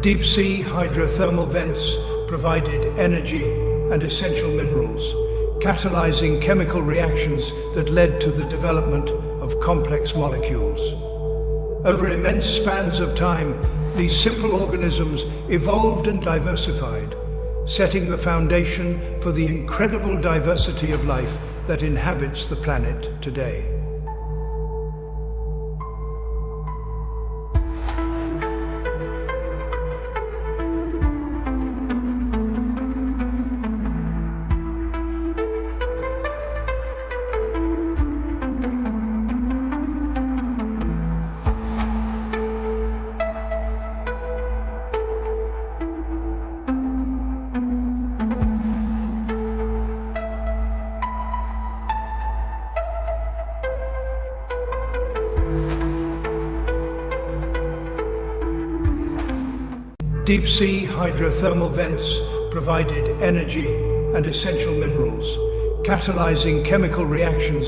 Deep-sea hydrothermal vents provided energy and essential minerals, catalyzing chemical reactions that led to the development of complex molecules. Over immense spans of time, these simple organisms evolved and diversified, setting the foundation for the incredible diversity of life that inhabits the planet today. Deep-sea hydrothermal vents provided energy and essential minerals, catalyzing chemical reactions